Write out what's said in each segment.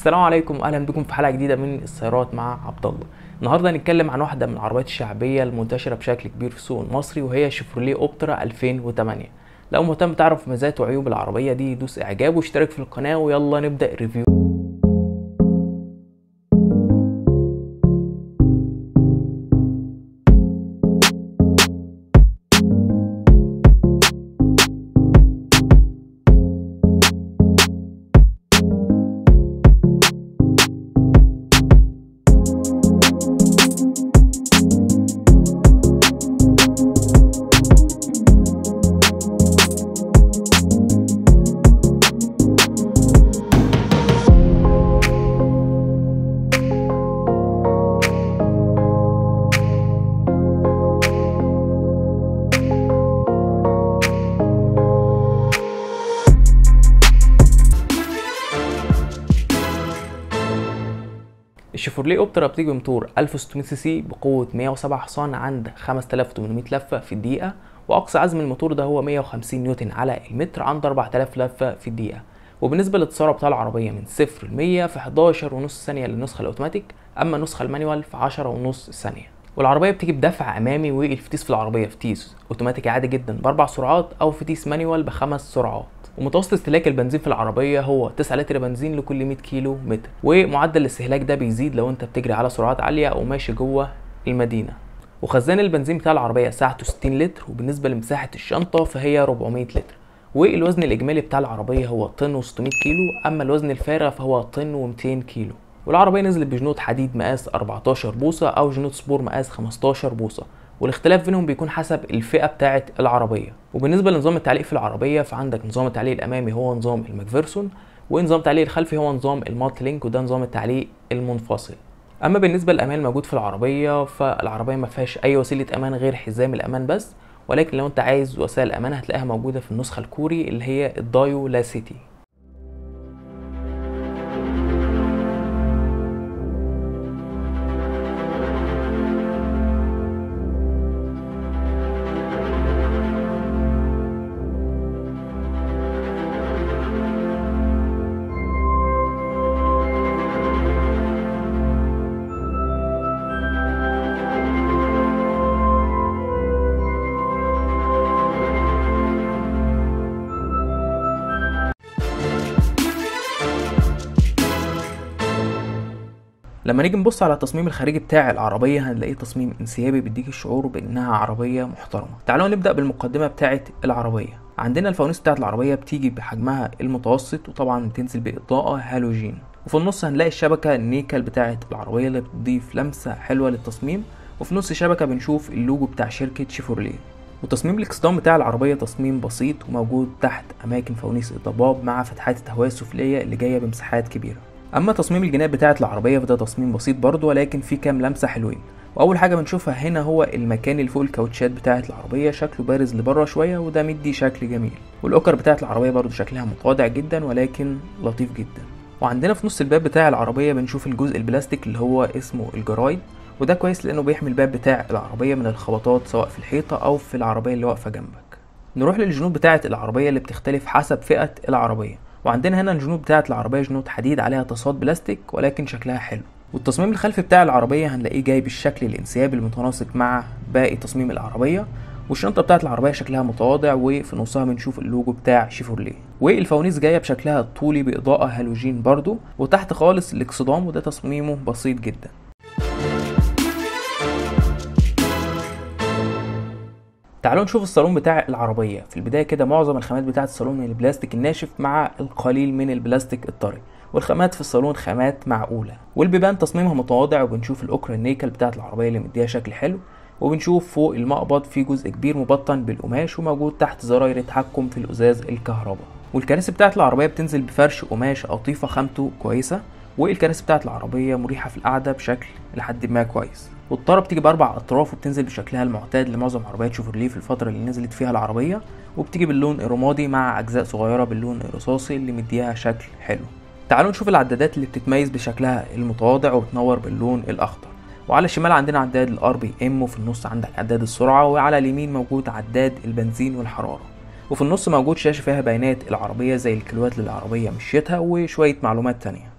السلام عليكم واهلا بكم في حلقه جديده من السيارات مع عبد الله. النهارده هنتكلم عن واحده من العربيات الشعبيه المنتشره بشكل كبير في السوق المصري، وهي شيفروليه اوبترا 2008. لو مهتم تعرف مزايا وعيوب العربيه دي دوس اعجاب واشترك في القناه ويلا نبدا الريفيو. الشيفروليه اوبترا بتيجي بموتور 1600 سي سي بقوه 107 حصان عند 5800 لفه في الدقيقه، واقصى عزم الموتور ده هو 150 نيوتن على المتر عند 4000 لفه في الدقيقه. وبالنسبه للتسارع بتاع العربيه من 0 ل 100 في 11.5 ثانيه للنسخه الاوتوماتيك، اما النسخه المانيوال في 10.5 ثانيه. والعربيه بتيجي بدفع امامي، والفتيس في العربيه فتيس اوتوماتيك عادي جدا ب4 سرعات او فتيس مانيوال ب5 سرعات. ومتوسط استهلاك البنزين في العربيه هو 9 لتر بنزين لكل 100 كيلو متر، ومعدل الاستهلاك ده بيزيد لو انت بتجري على سرعات عاليه او ماشي جوه المدينه. وخزان البنزين بتاع العربيه سعته 60 لتر، وبالنسبه لمساحه الشنطه فهي 400 لتر. والوزن الاجمالي بتاع العربيه هو طن و600 كيلو، اما الوزن الفارغ فهو طن و200 كيلو. والعربيه نزلت بجنود حديد مقاس 14 بوصه او جنود سبور مقاس 15 بوصه، والاختلاف بينهم بيكون حسب الفئه بتاعه العربيه. وبالنسبه لنظام التعليق في العربيه فعندك نظام التعليق الامامي هو نظام الماكفيرسون، ونظام التعليق الخلفي هو نظام المالتي لينك، وده نظام التعليق المنفصل. اما بالنسبه للامان الموجود في العربيه فالعربيه ما فيهاش اي وسيله امان غير حزام الامان بس، ولكن لو انت عايز وسائل امان هتلاقيها موجوده في النسخه الكوري اللي هي الدايو لاسيتي. لما نيجي نبص على التصميم الخارجي بتاع العربيه هنلاقيه تصميم انسيابي بيديك الشعور بانها عربيه محترمه. تعالوا نبدا بالمقدمه بتاعه العربيه. عندنا الفوانيس بتاعه العربيه بتيجي بحجمها المتوسط، وطبعا بتنزل باضاءه هالوجين. وفي النص هنلاقي الشبكه النيكل بتاعه العربيه اللي بتضيف لمسه حلوه للتصميم، وفي نص الشبكه بنشوف اللوجو بتاع شركه شيفروليه. وتصميم الاكسدام بتاع العربيه تصميم بسيط وموجود تحت اماكن فوانيس الضباب مع فتحات التهويه السفليه اللي جايه بمساحات كبيره. اما تصميم الجناب بتاعه العربيه فده تصميم بسيط برضه، ولكن فيه كام لمسه حلوين. واول حاجه بنشوفها هنا هو المكان اللي فوق الكاوتشات بتاعه العربيه شكله بارز لبره شويه، وده مدي شكل جميل. والاوكر بتاعه العربيه برضه شكلها متواضع جدا ولكن لطيف جدا. وعندنا في نص الباب بتاع العربيه بنشوف الجزء البلاستيك اللي هو اسمه الجرايد، وده كويس لانه بيحمي الباب بتاع العربيه من الخبطات سواء في الحيطه او في العربيه اللي واقفه جنبك. نروح للجنود بتاعه العربيه اللي بتختلف حسب فئه العربيه. وعندنا هنا الجنود بتاعه العربيه جنود حديد عليها تصاد بلاستيك ولكن شكلها حلو. والتصميم الخلفي بتاع العربيه هنلاقيه جاي بالشكل الانسيابي المتناسق مع باقي تصميم العربيه. والشنطه بتاعه العربيه شكلها متواضع، وفي نصها بنشوف اللوجو بتاع شيفروليه. والفوانيس جايه بشكلها الطولي باضاءه هالوجين برضو، وتحت خالص الاكسدام وده تصميمه بسيط جدا. تعالوا نشوف الصالون بتاع العربيه. في البدايه كده معظم الخامات بتاعه الصالون من البلاستيك الناشف مع القليل من البلاستيك الطري، والخامات في الصالون خامات معقوله. والبيبان تصميمها متواضع، وبنشوف الاوكرا النيكل بتاعه العربيه اللي مديها شكل حلو. وبنشوف فوق المقبض في جزء كبير مبطن بالقماش، وموجود تحت زراير التحكم في الازاز الكهرباء. والكراسي بتاعه العربيه بتنزل بفرش قماش قطيفه خامته كويسه، والكراسي بتاعه العربيه مريحه في القعده بشكل لحد ما كويس. والطاره بتيجي باربع اطراف وبتنزل بشكلها المعتاد لمعظم عربيات شيفروليه في الفتره اللي نزلت فيها العربيه، وبتيجي باللون الرمادي مع اجزاء صغيره باللون الرصاصي اللي مديها شكل حلو. تعالوا نشوف العدادات اللي بتتميز بشكلها المتواضع وبتنور باللون الاخضر. وعلى الشمال عندنا عداد الار بي ام، وفي النص عندك عداد السرعه، وعلى اليمين موجود عداد البنزين والحراره. وفي النص موجود شاشه فيها بيانات العربيه زي الكيلوات اللي العربيه مشيتها وشويه معلومات تانية.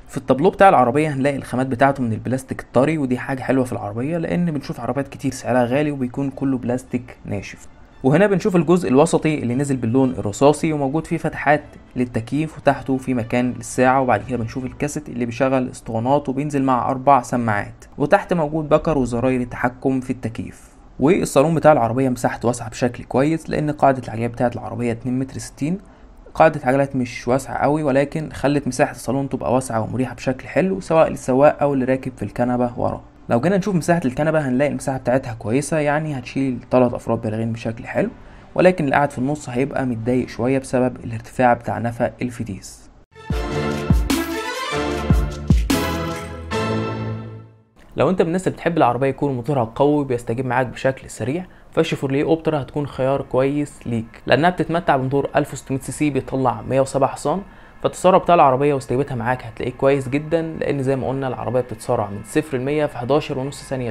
في التابلو بتاع العربية هنلاقي الخامات بتاعته من البلاستيك الطري، ودي حاجة حلوة في العربية لأن بنشوف عربيات كتير سعرها غالي وبيكون كله بلاستيك ناشف. وهنا بنشوف الجزء الوسطي اللي نزل باللون الرصاصي وموجود فيه فتحات للتكييف، وتحته في مكان للساعة. وبعد كده بنشوف الكاسيت اللي بيشغل اسطوانات وبينزل مع 4 سماعات، وتحت موجود بكر وزراير التحكم في التكييف. والصالون بتاع العربية مساحته واسعة بشكل كويس لأن قاعدة العجلات بتاعت العربية 2 متر 60. قاعدة عجلات مش واسعة قوي، ولكن خلت مساحة الصالون تبقى واسعة ومريحة بشكل حلو سواء للسواق أو اللي راكب في الكنبة ورا. لو جينا نشوف مساحة الكنبة هنلاقي المساحة بتاعتها كويسة، يعني هتشيل 3 أفراد بالغين بشكل حلو، ولكن اللي قاعد في النص هيبقى متضايق شوية بسبب الارتفاع بتاع نفق الفتيس. لو انت من الناس اللي بتحب العربيه يكون موتورها قوي بيستجيب معاك بشكل سريع، فالشيفروليه اوبترا هتكون خيار كويس ليك لانها بتتمتع بموتور 1600 سي سي بيطلع 107 حصان. فالتسارع بتاع العربيه واستجابتها معاك هتلاقيه كويس جدا، لان زي ما قلنا العربيه بتتسارع من 0 ل 100 في 11.5 ثانيه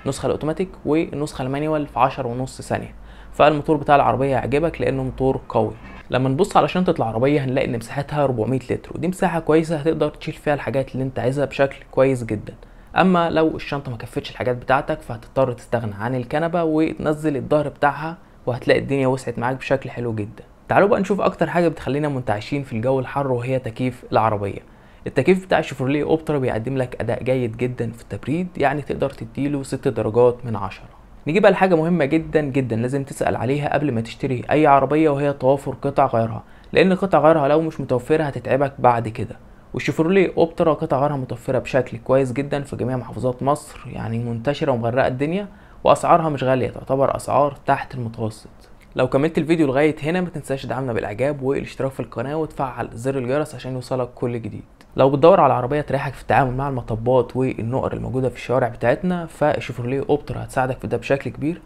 للنسخه الاوتوماتيك، والنسخه المانيوال في 10.5 ثانيه. فالموتور بتاع العربيه يعجبك لانه موتور قوي. لما نبص على شنطه العربيه هنلاقي ان مساحتها 400 لتر، ودي مساحه كويسه هتقدر تشيل فيها الحاجات اللي انت عايزها بشكل كويس جدا. اما لو الشنطه ما كفتش الحاجات بتاعتك فهتضطر تستغنى عن الكنبه وتنزل الظهر بتاعها، وهتلاقي الدنيا وسعت معاك بشكل حلو جدا. تعالوا بقى نشوف اكتر حاجه بتخلينا منتعشين في الجو الحر، وهي تكييف العربيه. التكييف بتاع الشيفروليه اوبترا بيقدم لك اداء جيد جدا في التبريد، يعني تقدر تديله 6 درجات من 10. نيجي بقى لحاجه مهمه جدا جدا لازم تسال عليها قبل ما تشتري اي عربيه، وهي توافر قطع غيارها، لان قطع غيارها لو مش متوفره هتتعبك بعد كده. والشيفروليه اوبترا قطع غيارها متوفره بشكل كويس جدا في جميع محافظات مصر، يعني منتشره ومغرقه الدنيا، واسعارها مش غاليه، تعتبر اسعار تحت المتوسط. لو كملت الفيديو لغايه هنا ما تنساش تدعمنا بالاعجاب والاشتراك في القناه وتفعل زر الجرس عشان يوصلك كل جديد. لو بتدور على عربيه تريحك في التعامل مع المطبات والنقر الموجوده في الشوارع بتاعتنا، فالشيفروليه اوبترا هتساعدك في ده بشكل كبير،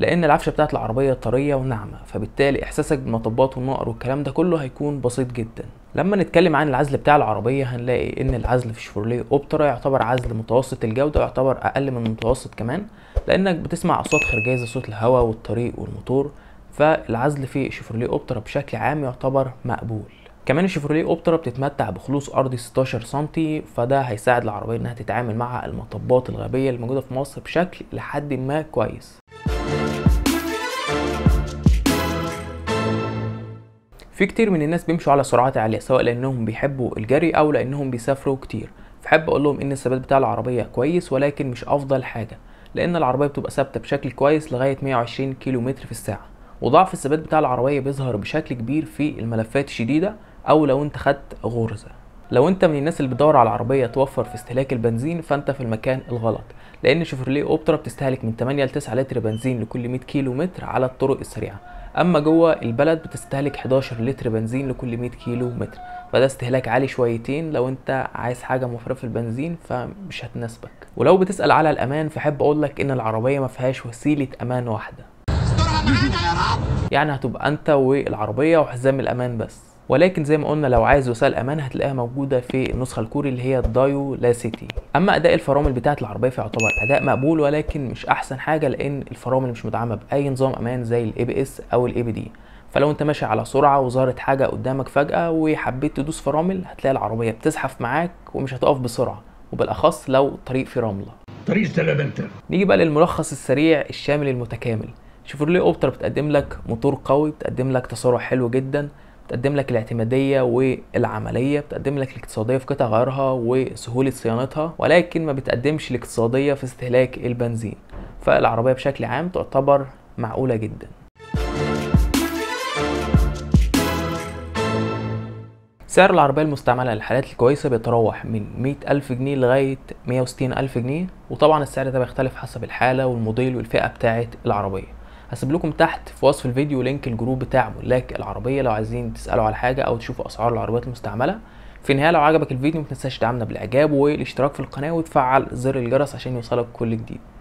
لان العفشه بتاعت العربيه طريه وناعمه، فبالتالي احساسك بالمطبات والنقر والكلام ده كله هيكون بسيط جدا. لما نتكلم عن العزل بتاع العربيه هنلاقي ان العزل في الشيفروليه اوبترا يعتبر عزل متوسط الجوده، يعتبر اقل من المتوسط كمان، لانك بتسمع اصوات خارجيه زي صوت الهواء والطريق والموتور. فالعزل في الشيفروليه اوبترا بشكل عام يعتبر مقبول. كمان الشيفروليه اوبترا بتتمتع بخلوص ارضي 16 سم، فده هيساعد العربيه انها تتعامل مع المطبات الغبيه اللي موجوده في مصر بشكل لحد ما كويس. في كتير من الناس بيمشوا على سرعات عاليه، سواء لانهم بيحبوا الجري او لانهم بيسافروا كتير. فحب اقول لهم ان الثبات بتاع العربيه كويس، ولكن مش افضل حاجه، لان العربيه بتبقى ثابته بشكل كويس لغايه 120 كيلو متر في الساعه. وضعف الثبات بتاع العربيه بيظهر بشكل كبير في الملفات الشديده، او لو انت خدت غرزه. لو انت من الناس اللي بتدور على عربيه توفر في استهلاك البنزين فانت في المكان الغلط، لان شيفروليه اوبترا بتستهلك من 8 ل 9 لتر بنزين لكل 100 كيلو متر على الطرق السريعه، اما جوه البلد بتستهلك 11 لتر بنزين لكل 100 كيلو متر، فده استهلاك عالي شويتين. لو انت عايز حاجه موفره في البنزين فمش هتناسبك. ولو بتسال على الامان فحب اقول لك ان العربيه ما فيهاش وسيله امان واحده، يعني هتبقى انت والعربيه وحزام الامان بس. ولكن زي ما قلنا لو عايز وسائل امان هتلاقيها موجوده في النسخه الكوري اللي هي الدايو لاسيتي. اما اداء الفرامل بتاعه العربيه فيعتبر اداء مقبول، ولكن مش احسن حاجه، لان الفرامل مش مدعمه باي نظام امان زي الاي بي اس او الاي بي دي. فلو انت ماشي على سرعه وظهرت حاجه قدامك فجاه وحبيت تدوس فرامل هتلاقي العربيه بتزحف معاك ومش هتقف بسرعه، وبالاخص لو الطريق فيه رمله. طريق سلامتك. نيجي بقى للملخص السريع الشامل المتكامل. شيفروليه اوبترا بتقدم لك موتور قوي، بتقدم لك تسارع حلو جدا، بتقدم لك الاعتماديه والعمليه، بتقدم لك الاقتصاديه في قطع غيارها وسهوله صيانتها، ولكن ما بتقدمش الاقتصاديه في استهلاك البنزين. فالعربيه بشكل عام تعتبر معقوله جدا. سعر العربية المستعملة للحالات الكويسة بيتراوح من 100,000 جنيه لغاية 160,000 جنيه، وطبعا السعر ده بيختلف حسب الحالة والموديل والفئة بتاعة العربية. هسيب لكم تحت في وصف الفيديو لينك الجروب بتاع ملاك العربية لو عايزين تسألوا على حاجة أو تشوفوا أسعار العربيات المستعملة. في النهاية لو عجبك الفيديو متنساش تدعمنا بالإعجاب والاشتراك في القناة وتفعل زر الجرس عشان يوصلك كل جديد.